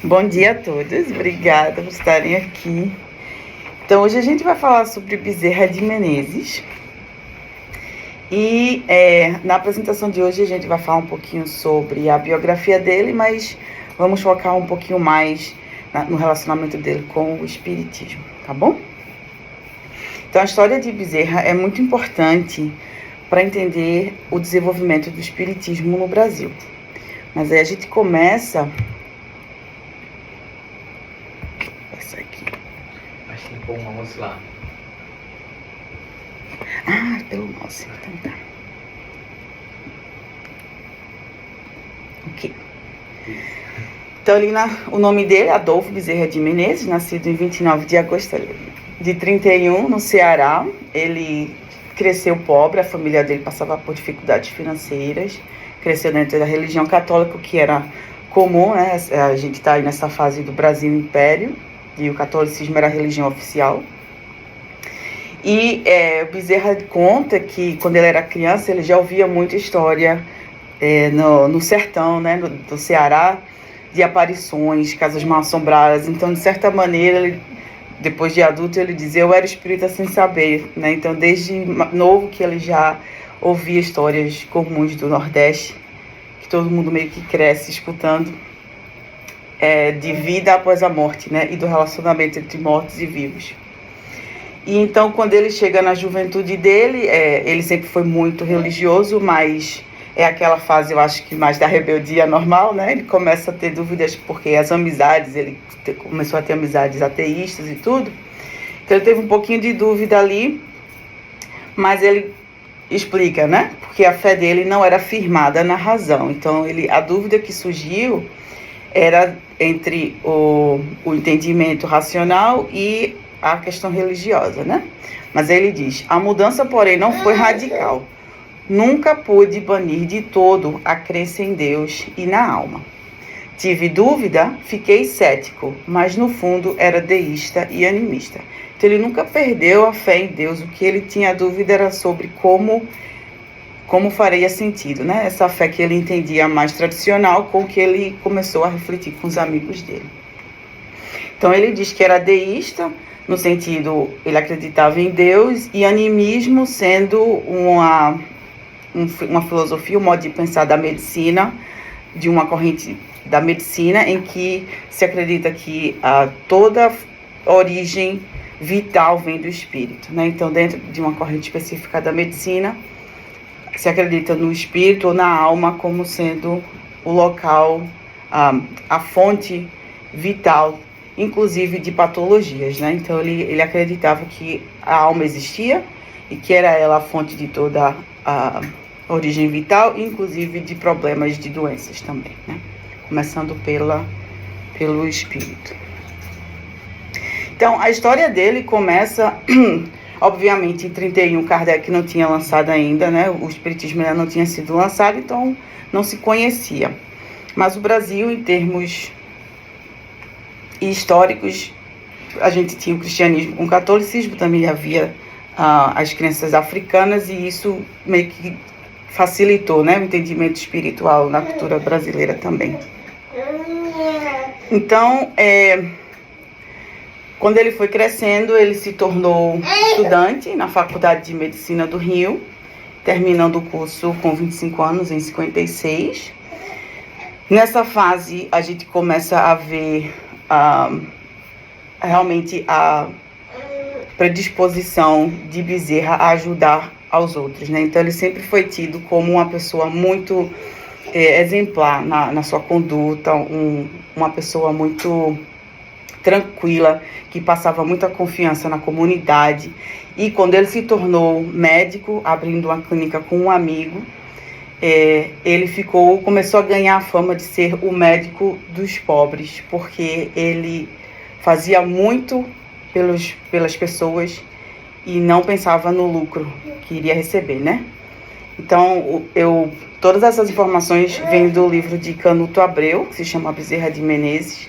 Bom dia a todos, obrigada por estarem aqui. Então, hoje a gente vai falar sobre Bezerra de Menezes. E na apresentação de hoje a gente vai falar um pouquinho sobre a biografia dele, mas vamos focar um pouquinho mais no relacionamento dele com o Espiritismo, tá bom? Então, a história de Bezerra é muito importante para entender o desenvolvimento do Espiritismo no Brasil. Mas aí a gente começa... Essa aqui. Acho que tem um almoço lá. Ah, pelo nosso, então tá. Ok. Então, o nome dele é Adolfo Bezerra de Menezes, nascido em 29 de agosto de 31, no Ceará. Ele cresceu pobre, a família dele passava por dificuldades financeiras, cresceu dentro da religião católica, que era comum, né? A gente está aí nessa fase do Brasil Império, e o catolicismo era a religião oficial. E o Bezerra conta que, quando ele era criança, ele já ouvia muita história no sertão, né, do Ceará, de aparições, casas mal-assombradas. Então, de certa maneira, ele, depois de adulto, ele dizia: eu era espírita sem saber, né? Então, desde novo que ele já ouvia histórias comuns do Nordeste, que todo mundo meio que cresce escutando, de vida após a morte, né? E do relacionamento entre mortos e vivos. E então, quando ele chega na juventude dele, ele sempre foi muito religioso, mas é aquela fase, eu acho que mais da rebeldia normal, né? Ele começa a ter dúvidas, porque as amizades, ele começou a ter amizades ateístas e tudo. Então, ele teve um pouquinho de dúvida ali, mas ele explica, né? Porque a fé dele não era firmada na razão. Então, a dúvida que surgiu era entre o entendimento racional e a questão religiosa, né? Mas ele diz: a mudança, porém, não foi radical. Nunca pude banir de todo a crença em Deus e na alma. Tive dúvida, fiquei cético, mas no fundo era deísta e animista. Então ele nunca perdeu a fé em Deus. O que ele tinha dúvida era sobre como faria sentido, né? Essa fé que ele entendia mais tradicional, com que ele começou a refletir com os amigos dele. Então ele diz que era deísta, no sentido, ele acreditava em Deus, e animismo sendo uma filosofia, um modo de pensar da medicina, de uma corrente da medicina, em que se acredita que toda origem vital vem do espírito, né? Então, dentro de uma corrente específica da medicina, se acredita no espírito ou na alma como sendo o local, a fonte vital, inclusive de patologias, né? Então ele acreditava que a alma existia e que era ela a fonte de toda a origem vital, inclusive de problemas de doenças também, né? Começando pelo espírito. Então, a história dele começa, obviamente, em 31, Kardec não tinha lançado ainda, né? O espiritismo ainda não tinha sido lançado, então não se conhecia. Mas o Brasil, em termos históricos, a gente tinha o cristianismo com o catolicismo, também havia as crenças africanas, e isso meio que facilitou, né, o entendimento espiritual na cultura brasileira também. Então, quando ele foi crescendo, ele se tornou estudante na Faculdade de Medicina do Rio, terminando o curso com 25 anos, em 56. Nessa fase, a gente começa a ver realmente a predisposição de Bezerra a ajudar aos outros, né? Então, ele sempre foi tido como uma pessoa muito exemplar na sua conduta, uma pessoa muito tranquila, que passava muita confiança na comunidade. E quando ele se tornou médico, abrindo uma clínica com um amigo, ele começou a ganhar a fama de ser o médico dos pobres, porque ele fazia muito pelas pessoas e não pensava no lucro que iria receber, né? Então, todas essas informações vêm do livro de Canuto Abreu, que se chama Bezerra de Menezes,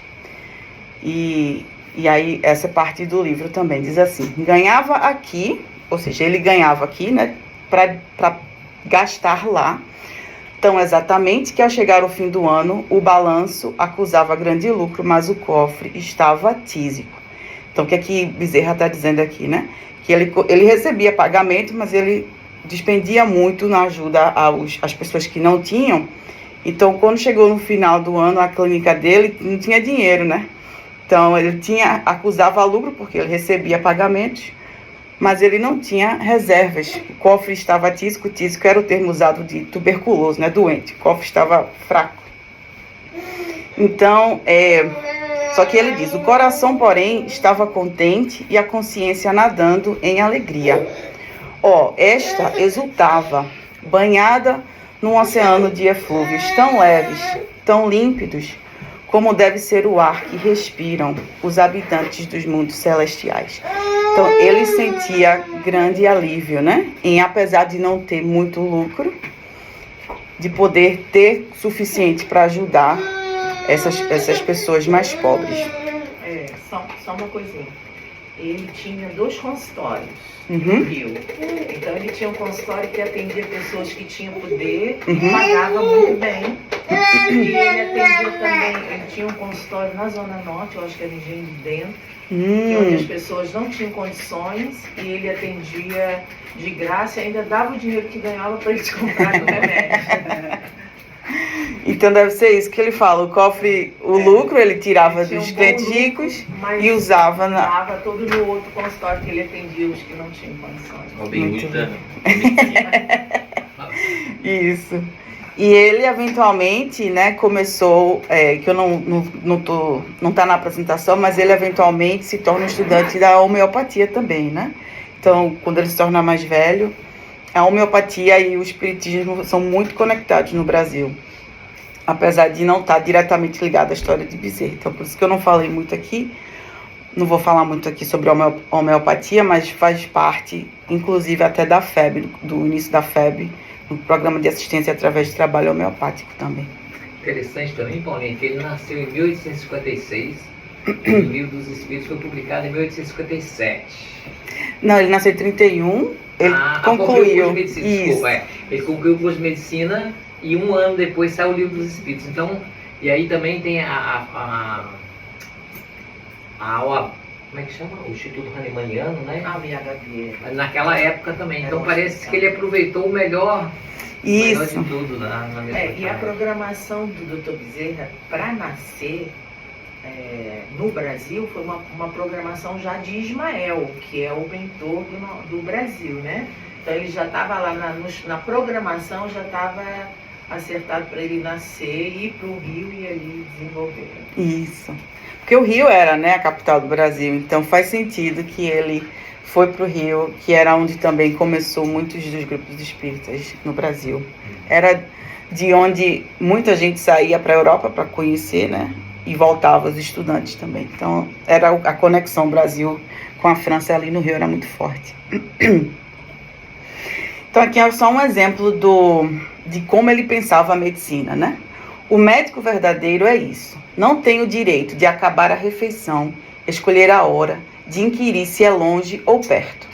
e aí essa parte do livro também diz assim: ganhava aqui, ou seja, ele ganhava aqui, né, para gastar lá, Tão exatamente que, ao chegar ao fim do ano, o balanço acusava grande lucro, mas o cofre estava tísico. Então, o que é que Bezerra está dizendo aqui, né? Que ele recebia pagamento, mas ele despendia muito na ajuda às pessoas que não tinham. Então, quando chegou no final do ano, a clínica dele não tinha dinheiro, né? Então, ele acusava lucro, porque ele recebia pagamentos, mas ele não tinha reservas. O cofre estava tísico. Tísico era o termo usado de tuberculoso, né? Doente. O cofre estava fraco. Então, só que ele diz, o coração, porém, estava contente e a consciência nadando em alegria. Esta exultava, banhada num oceano de eflúvios tão leves, tão límpidos, como deve ser o ar que respiram os habitantes dos mundos celestiais. Então, ele sentia grande alívio, né? Apesar de não ter muito lucro, de poder ter suficiente para ajudar essas pessoas mais pobres. Só uma coisinha. Ele tinha 2 consultórios Uhum. no Rio. Então ele tinha um consultório que atendia pessoas que tinham poder e pagava muito bem. E ele atendia também, ele tinha um consultório na Zona Norte, eu acho que era em Engenho de Dentro, que onde as pessoas não tinham condições e ele atendia de graça e ainda dava o dinheiro que ganhava para eles comprarem o remédio. Então deve ser isso que ele fala, o lucro ele tirava Tinha dos um clientes bom lucro, ricos mas e usava na... dava todo no outro consultório que ele atendia os que não tinham condições. Robin Muito Hood da medicina. Isso. E ele eventualmente, né, começou, que eu não tá na apresentação, mas ele eventualmente se torna um estudante da homeopatia também, né? Então, quando ele se torna mais velho, a homeopatia e o espiritismo são muito conectados no Brasil, apesar de não estar diretamente ligado à história de Bezerra. Então, por isso que eu não falei muito aqui, não vou falar muito aqui sobre a homeopatia, mas faz parte, inclusive, até da FEB, do início da FEB, no programa de assistência através de trabalho homeopático também. Interessante também, Paulinho, que ele nasceu em 1856 e o Livro dos Espíritos foi publicado em 1857. Não, ele nasceu em 31, ele concluiu. Medicina, isso. Desculpa, ele concluiu o curso de medicina e 1 ano depois saiu o Livro dos Espíritos. Então, e aí também tem a como é que chama? O Instituto Hahnemanniano, né? VHB. Naquela época também. Então parece que ele aproveitou o melhor de tudo na mesma E a programação do Dr. Bezerra para nascer no Brasil foi uma programação já de Ismael, que é o mentor do Brasil, né? Então ele já estava lá na programação, já estava acertado para ele nascer, ir para o Rio e ali desenvolver. Isso. Porque o Rio era, né, a capital do Brasil, então faz sentido que ele foi para o Rio, que era onde também começou muitos dos grupos espíritas no Brasil. Era de onde muita gente saía para a Europa para conhecer, né, e voltava os estudantes também. Então, era a conexão Brasil com a França ali no Rio, era muito forte. Então, aqui é só um exemplo de como ele pensava a medicina, né? O médico verdadeiro é isso. Não tem o direito de acabar a refeição, escolher a hora, de inquirir se é longe ou perto.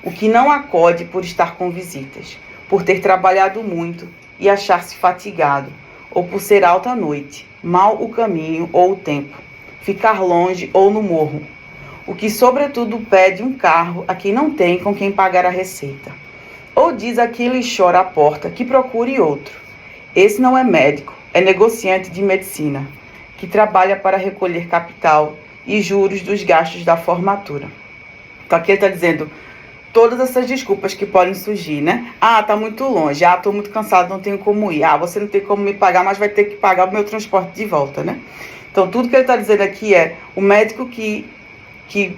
O que não acode por estar com visitas, por ter trabalhado muito e achar-se fatigado, ou por ser alta a noite, mal o caminho ou o tempo, ficar longe ou no morro. O que sobretudo pede um carro a quem não tem com quem pagar a receita. Ou diz aquele e chora à porta que procure outro. Esse não é médico, é negociante de medicina, que trabalha para recolher capital e juros dos gastos da formatura. Então aqui ele está dizendo todas essas desculpas que podem surgir, né? Tá muito longe, tô muito cansado, não tenho como ir. Você não tem como me pagar, mas vai ter que pagar o meu transporte de volta, né? Então tudo que ele está dizendo aqui é o médico que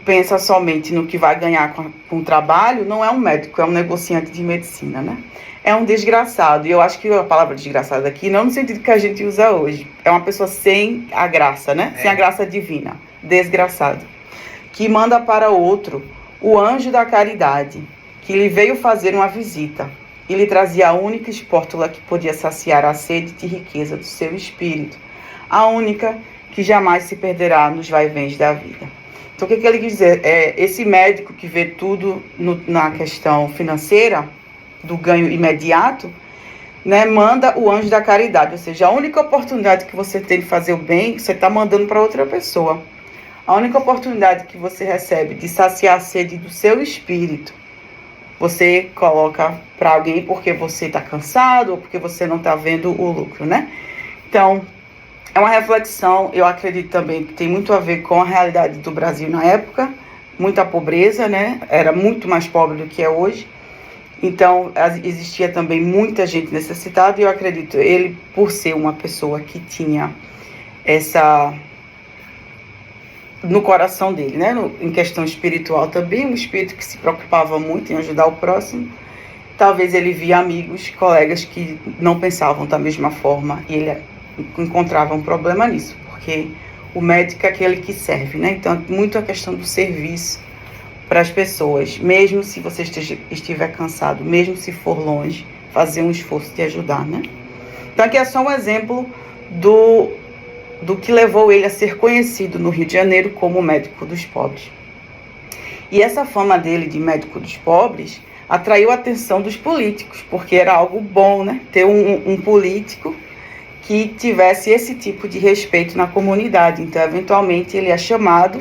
pensa somente no que vai ganhar com o trabalho, não é um médico, é um negociante de medicina, né? É um desgraçado, e eu acho que a palavra desgraçado aqui, não no sentido que a gente usa hoje, é uma pessoa sem a graça, né? Sem a graça divina, desgraçado, que manda para outro o anjo da caridade, que lhe veio fazer uma visita, e lhe trazia a única espórtula que podia saciar a sede de riqueza do seu espírito, a única que jamais se perderá nos vai-vens da vida. Então, o que ele quis dizer? Esse médico que vê tudo na questão financeira, do ganho imediato, né, manda o anjo da caridade, ou seja, a única oportunidade que você tem de fazer o bem, você está mandando para outra pessoa. A única oportunidade que você recebe de saciar a sede do seu espírito, você coloca para alguém porque você está cansado ou porque você não está vendo o lucro, né? Então, é uma reflexão, eu acredito também que tem muito a ver com a realidade do Brasil na época, muita pobreza, né? Era muito mais pobre do que é hoje. Então, existia também muita gente necessitada e eu acredito, ele, por ser uma pessoa que tinha essa... no coração dele, né? Em questão espiritual também, um espírito que se preocupava muito em ajudar o próximo. Talvez ele via amigos, colegas que não pensavam da mesma forma e ele encontrava um problema nisso, porque o médico é aquele que serve, né? Então, muito a questão do serviço para as pessoas, mesmo se você estiver cansado, mesmo se for longe, fazer um esforço de ajudar, né? Então, aqui é só um exemplo do que levou ele a ser conhecido no Rio de Janeiro como médico dos pobres. E essa fama dele de médico dos pobres atraiu a atenção dos políticos, porque era algo bom, né? Ter um político que tivesse esse tipo de respeito na comunidade. Então, eventualmente, ele é chamado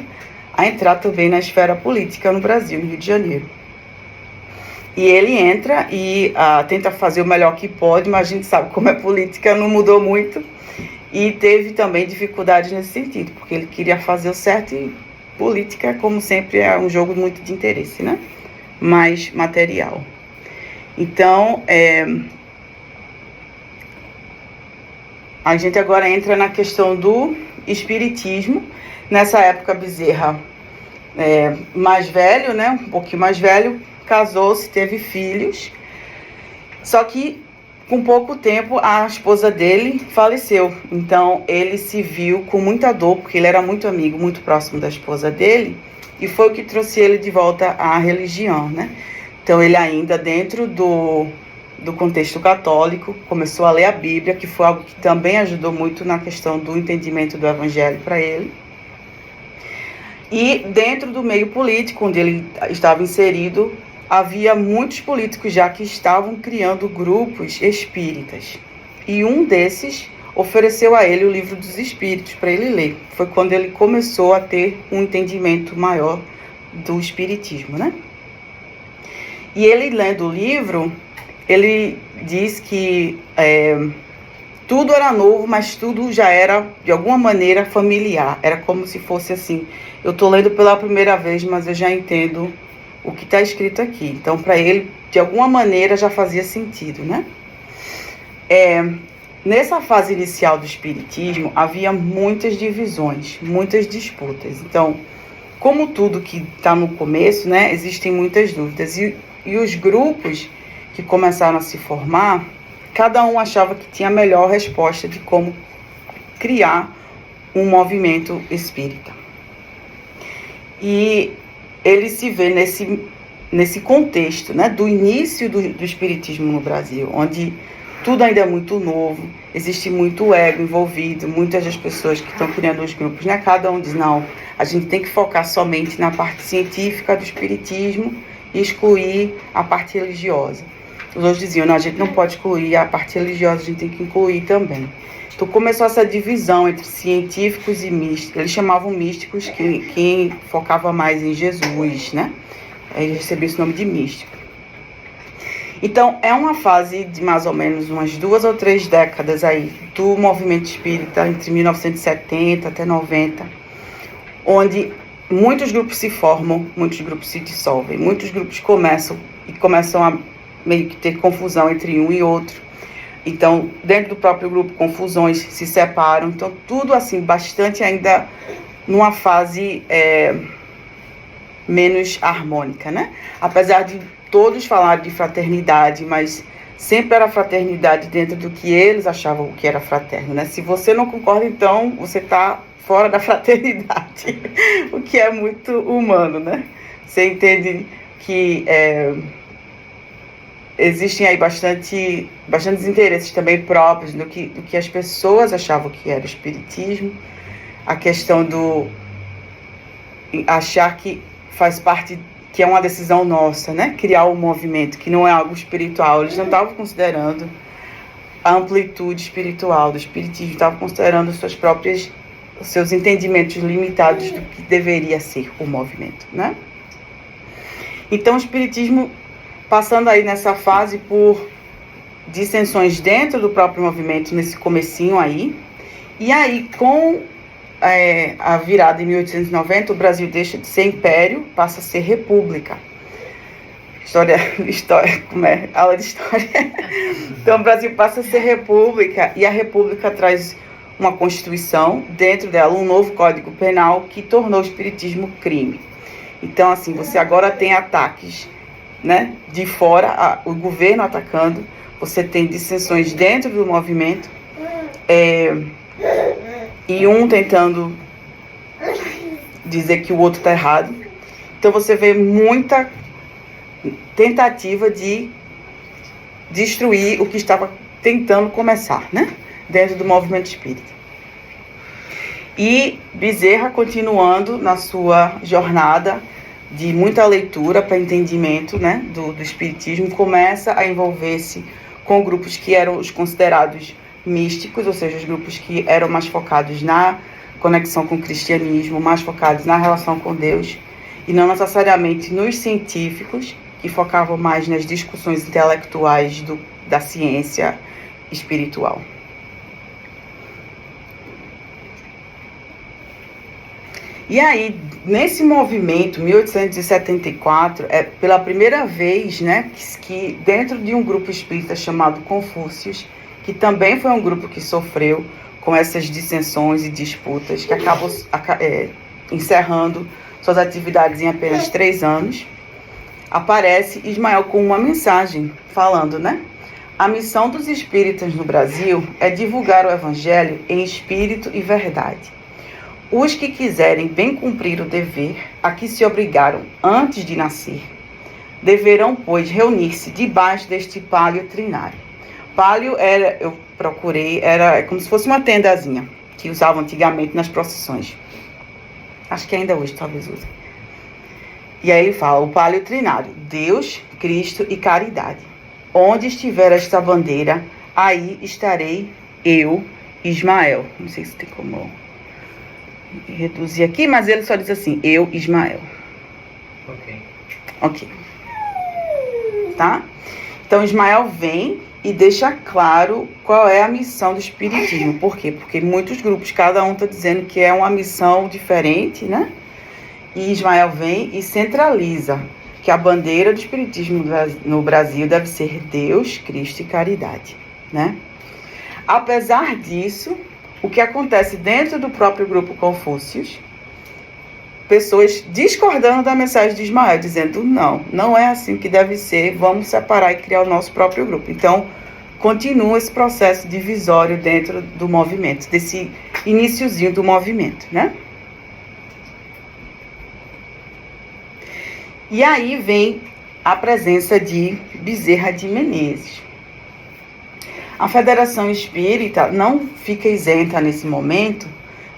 a entrar também na esfera política no Brasil, no Rio de Janeiro. E ele entra e tenta fazer o melhor que pode, mas a gente sabe como é política, não mudou muito. E teve também dificuldades nesse sentido, porque ele queria fazer o certo e política, como sempre, é um jogo muito de interesse, né? Mais material. Então, a gente agora entra na questão do espiritismo. Nessa época, Bezerra, mais velho, né? Um pouquinho mais velho, casou-se, teve filhos. Só que, com pouco tempo, a esposa dele faleceu. Então, ele se viu com muita dor, porque ele era muito amigo, muito próximo da esposa dele, e foi o que trouxe ele de volta à religião, né? Então, ele ainda dentro do contexto católico, começou a ler a Bíblia, que foi algo que também ajudou muito na questão do entendimento do evangelho para ele. E dentro do meio político, onde ele estava inserido, havia muitos políticos já que estavam criando grupos espíritas. E um desses ofereceu a ele o Livro dos Espíritos para ele ler. Foi quando ele começou a ter um entendimento maior do espiritismo, né? E ele, lendo o livro, ele diz que tudo era novo, mas tudo já era, de alguma maneira, familiar. Era como se fosse assim, eu estou lendo pela primeira vez, mas eu já entendo o que está escrito aqui. Então, para ele, de alguma maneira, já fazia sentido, né? Nessa fase inicial do espiritismo, havia muitas divisões, muitas disputas. Então, como tudo que está no começo, né, existem muitas dúvidas. E os grupos que começaram a se formar, cada um achava que tinha a melhor resposta de como criar um movimento espírita. E ele se vê nesse contexto, né, do início do espiritismo no Brasil, onde tudo ainda é muito novo, existe muito ego envolvido, muitas das pessoas que estão criando os grupos, né, cada um diz, não, a gente tem que focar somente na parte científica do espiritismo e excluir a parte religiosa. Os outros diziam, não, a gente não pode excluir a parte religiosa, a gente tem que incluir também. Então começou essa divisão entre científicos e místicos. Eles chamavam místicos quem focava mais em Jesus, né? Ele recebeu esse nome de místico. Então é uma fase de mais ou menos umas 2 ou 3 décadas aí do movimento espírita, entre 1970 até 90, onde muitos grupos se formam, muitos grupos se dissolvem, muitos grupos começam a meio que ter confusão entre um e outro. Então, dentro do próprio grupo, confusões se separam. Então, tudo assim, bastante ainda numa fase menos harmônica, né? Apesar de todos falarem de fraternidade, mas sempre era fraternidade dentro do que eles achavam que era fraterno, né? Se você não concorda, então, você está fora da fraternidade, o que é muito humano, né? Você entende que existem aí bastantes interesses também próprios do que as pessoas achavam que era o espiritismo, a questão do achar que faz parte, que é uma decisão nossa, né? Criar um movimento que não é algo espiritual. Eles não estavam considerando a amplitude espiritual do espiritismo, estava considerando seus entendimentos limitados do que deveria ser o movimento, né? Então, o espiritismo passando aí nessa fase por dissensões dentro do próprio movimento, nesse comecinho aí, e aí com a virada em 1890, o Brasil deixa de ser império, passa a ser república. Como é? Aula de história. Então, o Brasil passa a ser república, e a república traz uma constituição, dentro dela um novo código penal que tornou o espiritismo crime. Então, assim, você agora tem ataques, né, de fora, o governo atacando, você tem dissensões dentro do movimento, e um tentando dizer que o outro está errado. Então, você vê muita tentativa de destruir o que estava tentando começar, né, dentro do movimento espírita. E Bezerra, continuando na sua jornada de muita leitura para entendimento, né, do espiritismo, começa a envolver-se com grupos que eram os considerados místicos, ou seja, os grupos que eram mais focados na conexão com o cristianismo, mais focados na relação com Deus, e não necessariamente nos científicos, que focavam mais nas discussões intelectuais da ciência espiritual. E aí, nesse movimento, 1874, pela primeira vez, né, que dentro de um grupo espírita chamado Confúcios, que também foi um grupo que sofreu com essas dissensões e disputas, que acabou encerrando suas atividades em apenas 3 anos, aparece Ismael com uma mensagem falando, né? A missão dos espíritas no Brasil é divulgar o evangelho em espírito e verdade. Os que quiserem bem cumprir o dever a que se obrigaram antes de nascer, deverão, pois, reunir-se debaixo deste pálio trinário. Pálio eu procurei, era como se fosse uma tendazinha que usavam antigamente nas procissões. Acho que ainda hoje talvez usem. E aí ele fala, o pálio trinário, Deus, Cristo e caridade. Onde estiver esta bandeira, aí estarei eu, Ismael. Não sei se tem como reduzir aqui, mas ele só diz assim, eu, Ismael. Ok. Tá? Então, Ismael vem e deixa claro qual é a missão do espiritismo. Por quê? Porque muitos grupos, cada um está dizendo que é uma missão diferente, né? E Ismael vem e centraliza que a bandeira do espiritismo no Brasil deve ser Deus, Cristo e caridade, né? Apesar disso, o que acontece dentro do próprio grupo Confúcios, pessoas discordando da mensagem de Ismael, dizendo, não é assim que deve ser, vamos separar e criar o nosso próprio grupo. Então, continua esse processo divisório dentro do movimento, desse iniciozinho do movimento, né? E aí vem a presença de Bezerra de Menezes. A Federação Espírita não fica isenta nesse momento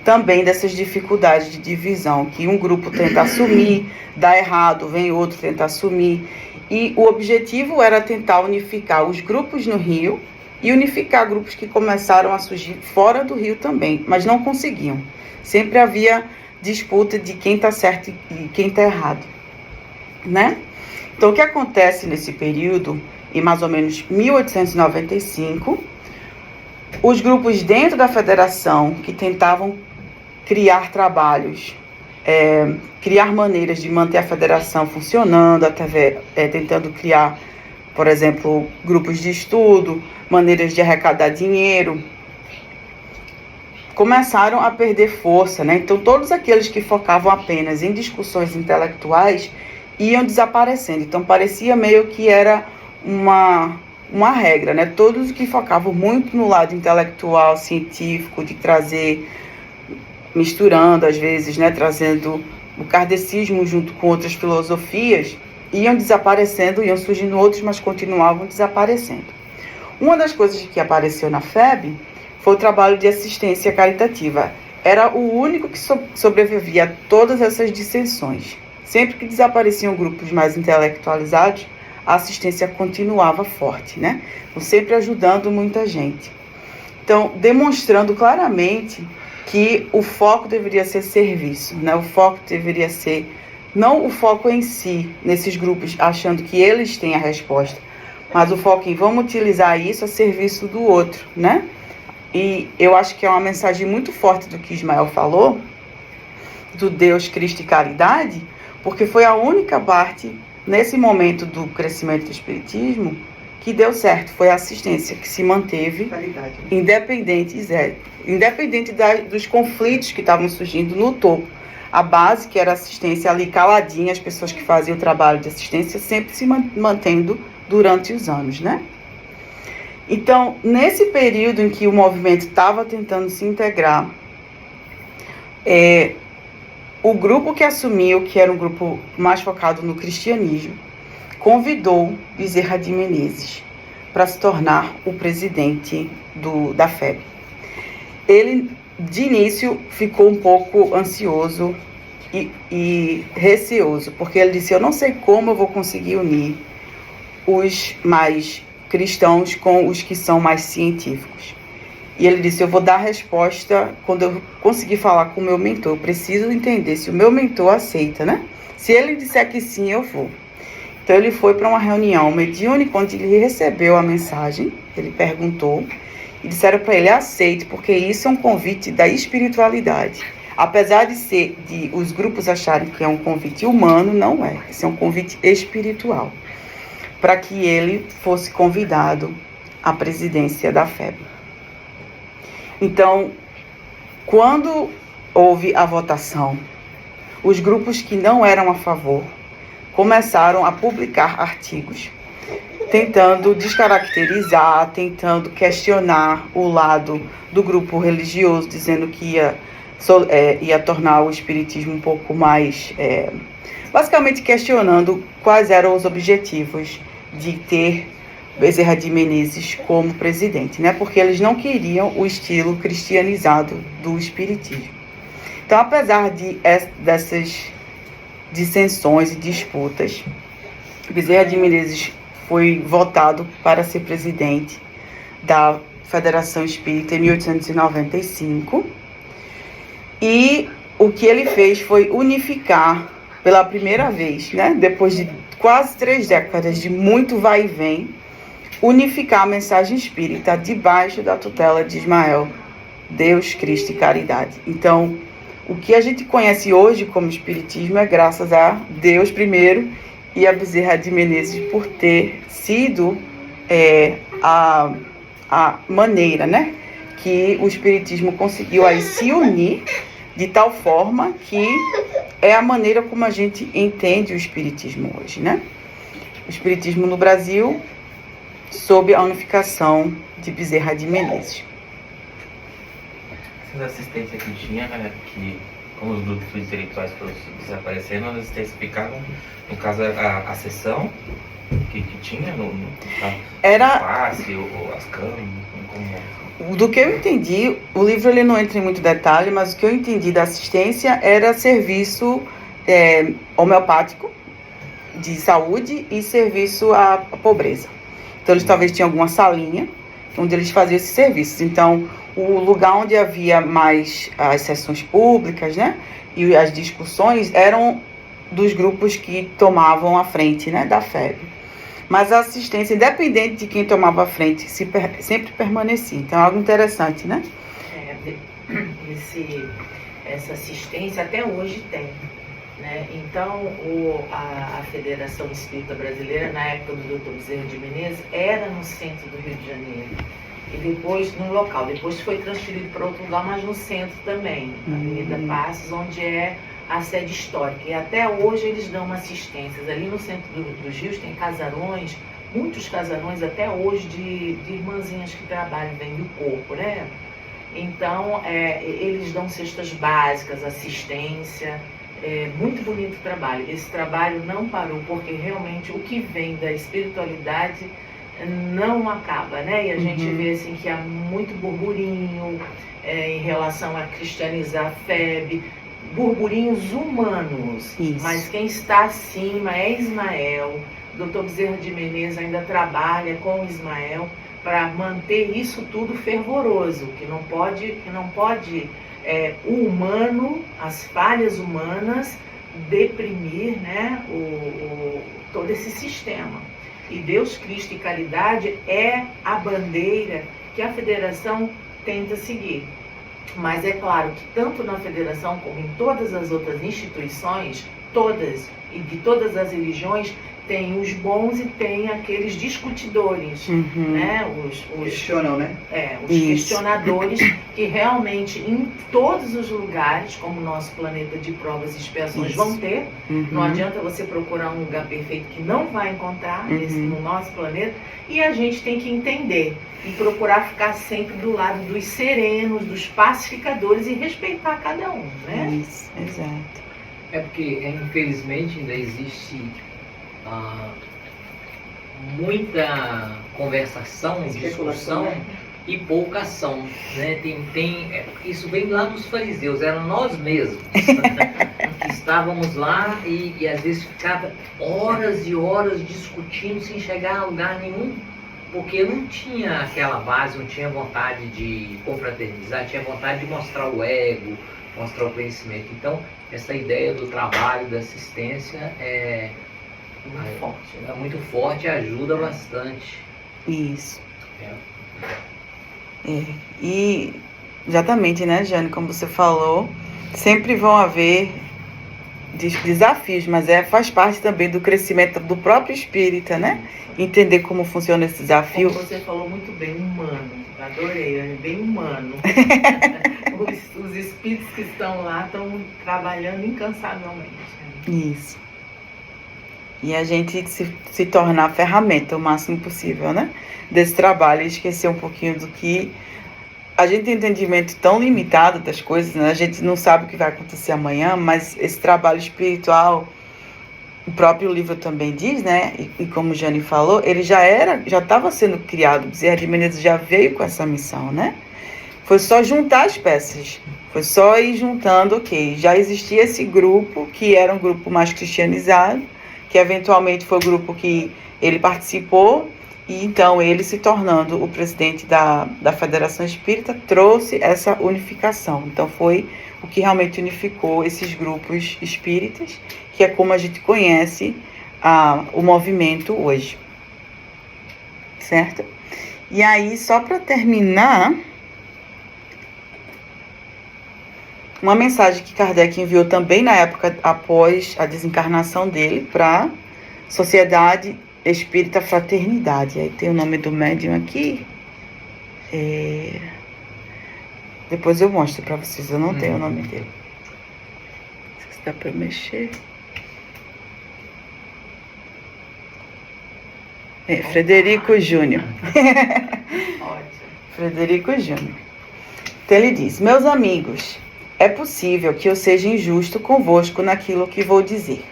também dessas dificuldades de divisão, que um grupo tenta assumir, dá errado, vem outro tenta assumir. E o objetivo era tentar unificar os grupos no Rio e unificar grupos que começaram a surgir fora do Rio também, mas não conseguiam. Sempre havia disputa de quem está certo e quem está errado, né? Então, o que acontece nesse período, em mais ou menos 1895, os grupos dentro da federação que tentavam criar trabalhos, criar maneiras de manter a federação funcionando, até tentando criar, por exemplo, grupos de estudo, maneiras de arrecadar dinheiro, começaram a perder força, né? Então, todos aqueles que focavam apenas em discussões intelectuais iam desaparecendo. Então, parecia meio que era uma regra, né? Todos que focavam muito no lado intelectual, científico, de trazer, misturando às vezes, né? Trazendo o kardecismo junto com outras filosofias, iam desaparecendo, iam surgindo outros, mas continuavam desaparecendo. Uma das coisas que apareceu na FEB foi o trabalho de assistência caritativa. Era o único que sobrevivia a todas essas dissensões. Sempre que desapareciam grupos mais intelectualizados, a assistência continuava forte, né? Então, sempre ajudando muita gente. Então, demonstrando claramente que o foco deveria ser serviço, né? O foco deveria ser, não o foco em si, nesses grupos, achando que eles têm a resposta, mas o foco em vamos utilizar isso a serviço do outro, né? E eu acho que é uma mensagem muito forte do que Ismael falou, do Deus, Cristo e caridade, porque foi a única parte, nesse momento do crescimento do Espiritismo, que deu certo. Foi a assistência que se manteve independente dos conflitos que estavam surgindo no topo. A base, que era assistência ali caladinha, as pessoas que faziam o trabalho de assistência sempre se mantendo durante os anos, né? Então, nesse período em que o movimento estava tentando se integrar, o grupo que assumiu, que era um grupo mais focado no cristianismo, convidou Bezerra de Menezes para se tornar o presidente da FEB. Ele, de início, ficou um pouco ansioso e receoso, porque ele disse, eu não sei como eu vou conseguir unir os mais cristãos com os que são mais científicos. E ele disse, eu vou dar a resposta quando eu conseguir falar com o meu mentor. Eu preciso entender se o meu mentor aceita, né? Se ele disser que sim, eu vou. Então ele foi para uma reunião mediúnica, onde ele recebeu a mensagem, ele perguntou, e disseram para ele, aceite, porque isso é um convite da espiritualidade. Apesar de os grupos acharem que é um convite humano, não é. Isso é um convite espiritual, para que ele fosse convidado à presidência da FEB. Então, quando houve a votação, os grupos que não eram a favor começaram a publicar artigos, tentando descaracterizar, tentando questionar o lado do grupo religioso, dizendo que ia tornar o espiritismo um pouco mais... basicamente questionando quais eram os objetivos de ter Bezerra de Menezes como presidente, né? Porque eles não queriam o estilo cristianizado do espiritismo. Então, apesar dessas dissensões e disputas, Bezerra de Menezes foi votado para ser presidente da Federação Espírita em 1895, e o que ele fez foi unificar pela primeira vez, né? Depois de quase 3 décadas de muito vai e vem, unificar a mensagem espírita debaixo da tutela de Ismael, Deus, Cristo e caridade. Então, o que a gente conhece hoje como espiritismo é graças a Deus primeiro e a Bezerra de Menezes por ter sido a maneira, né, que o espiritismo conseguiu aí se unir de tal forma que é a maneira como a gente entende o espiritismo hoje, né? O espiritismo no Brasil sob a unificação de Bezerra de Menezes. Essa assistência que tinha, né, que como os grupos intelectuais foram desaparecendo, as assistências ficavam, no caso, a sessão que tinha no passe, ou as câmeras, como... Do que eu entendi, o livro ele não entra em muito detalhe, mas o que eu entendi da assistência era serviço homeopático de saúde e serviço à pobreza. Então, eles talvez tinham alguma salinha onde eles faziam esses serviços. Então, o lugar onde havia mais as sessões públicas, né, e as discussões eram dos grupos que tomavam a frente, né, da FEB. Mas a assistência, independente de quem tomava a frente, sempre permanecia. Então, é algo interessante, né? Essa assistência até hoje tem. Né? Então, a Federação Espírita Brasileira, na época do Dr. Bezerra de Menezes, era no centro do Rio de Janeiro. E depois, no local, depois foi transferido para outro lugar, mas no centro também, na Avenida Passos, onde é a sede histórica. E até hoje eles dão assistências. Ali no centro dos rios tem casarões, muitos casarões até hoje de irmãzinhas que trabalham, vêm do corpo, né? Então, eles dão cestas básicas, assistência. Muito bonito o trabalho. Esse trabalho não parou, porque realmente o que vem da espiritualidade não acaba, né? E a gente vê assim que há muito burburinho em relação a cristianizar a FEB, burburinhos humanos. Isso. Mas quem está acima é Ismael, Dr. Bezerra de Menezes ainda trabalha com o Ismael para manter isso tudo fervoroso, que não pode o humano, as falhas humanas, deprimir, né, todo esse sistema. E Deus, Cristo e Caridade é a bandeira que a federação tenta seguir. Mas é claro que tanto na federação como em todas as outras instituições, todas e de todas as religiões, tem os bons e tem aqueles discutidores, né? Questionam, né? Os questionadores que realmente em todos os lugares, como o nosso planeta de provas e expiações, vão ter. Não adianta você procurar um lugar perfeito que não vai encontrar no nosso planeta. E a gente tem que entender e procurar ficar sempre do lado dos serenos, dos pacificadores e respeitar cada um, né? Isso, exato. É porque, infelizmente, ainda existe muita conversação, discussão e pouca ação, né? Isso vem lá dos fariseus, eram nós mesmos que estávamos lá e às vezes ficava horas e horas discutindo sem chegar a lugar nenhum, porque não tinha aquela base, não tinha vontade de confraternizar, tinha vontade de mostrar o ego, mostrar o conhecimento. Então, essa ideia do trabalho, da assistência é muito forte e ajuda bastante. Isso. E exatamente, né, Jane, como você falou, sempre vão haver desafios, mas faz parte também do crescimento do próprio espírita, né? Entender como funciona esse desafio. Como você falou muito bem, humano. Adorei, é bem humano. Os espíritos que estão lá estão trabalhando incansavelmente. Isso. E a gente se tornar a ferramenta o máximo possível, né? Desse trabalho e esquecer um pouquinho do que a gente tem entendimento tão limitado das coisas, né? A gente não sabe o que vai acontecer amanhã, mas esse trabalho espiritual, o próprio livro também diz, né? E como Jane falou, ele já estava sendo criado. Bezerra de Menezes já veio com essa missão, né? Foi só juntar as peças. Foi só ir juntando, já existia esse grupo, que era um grupo mais cristianizado, que eventualmente foi o grupo que ele participou, e então ele, se tornando o presidente da Federação Espírita, trouxe essa unificação. Então foi o que realmente unificou esses grupos espíritas, que é como a gente conhece o movimento hoje. Certo? E aí, só para terminar, uma mensagem que Kardec enviou também na época após a desencarnação dele para a Sociedade Espírita Fraternidade. Aí tem o nome do médium aqui. Depois eu mostro para vocês, eu não tenho o nome dele. Não sei se dá para mexer. Frederico Júnior. Frederico Júnior. Então ele diz: meus amigos, é possível que eu seja injusto convosco naquilo que vou dizer.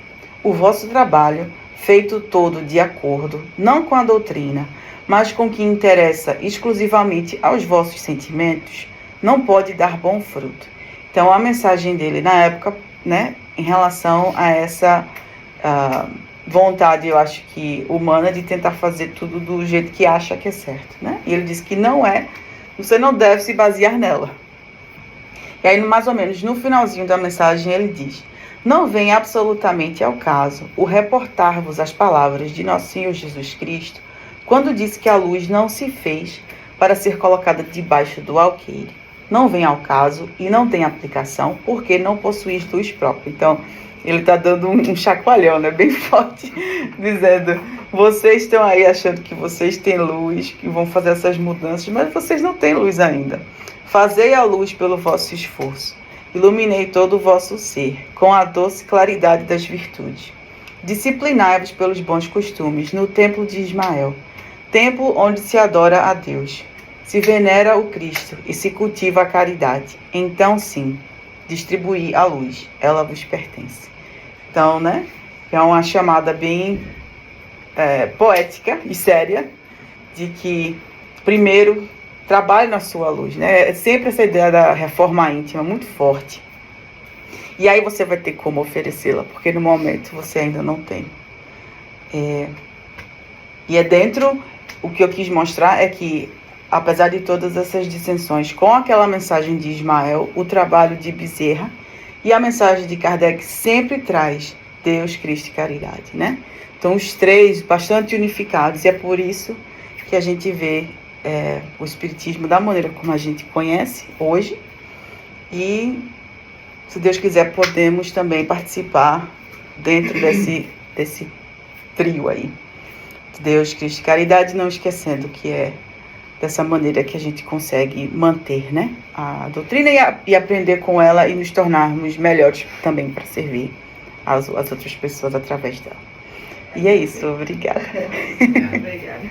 O vosso trabalho, feito todo de acordo, não com a doutrina, mas com o que interessa exclusivamente aos vossos sentimentos, não pode dar bom fruto. Então, a mensagem dele na época, né, em relação a essa vontade, eu acho que humana, de tentar fazer tudo do jeito que acha que é certo, né? E ele diz que você não deve se basear nela. E aí, mais ou menos, no finalzinho da mensagem, ele diz: não vem absolutamente ao caso o reportar-vos as palavras de nosso Senhor Jesus Cristo, quando disse que a luz não se fez para ser colocada debaixo do alqueire. Não vem ao caso e não tem aplicação, porque não possuís luz própria. Então, ele está dando um chacoalhão, né, bem forte, dizendo: vocês estão aí achando que vocês têm luz, que vão fazer essas mudanças, mas vocês não têm luz ainda. Fazei a luz pelo vosso esforço, iluminei todo o vosso ser, com a doce claridade das virtudes. Disciplinai-vos pelos bons costumes no templo de Ismael, templo onde se adora a Deus, se venera o Cristo e se cultiva a caridade. Então, sim, distribuí a luz, ela vos pertence. Então, né, é uma chamada bem poética e séria de que, primeiro, trabalhe na sua luz, né? É sempre essa ideia da reforma íntima muito forte. E aí você vai ter como oferecê-la, porque no momento você ainda não tem. E é dentro, o que eu quis mostrar é que, apesar de todas essas dissensões, com aquela mensagem de Ismael, o trabalho de Bezerra e a mensagem de Kardec sempre traz Deus, Cristo e caridade, né? Então, os três bastante unificados, e é por isso que a gente vê o Espiritismo da maneira como a gente conhece hoje. E, se Deus quiser, podemos também participar dentro desse trio aí. Deus, Cristo e caridade, não esquecendo que é dessa maneira que a gente consegue manter, né, a doutrina e aprender com ela e nos tornarmos melhores também para servir as outras pessoas através dela. E é isso, obrigada. Obrigada.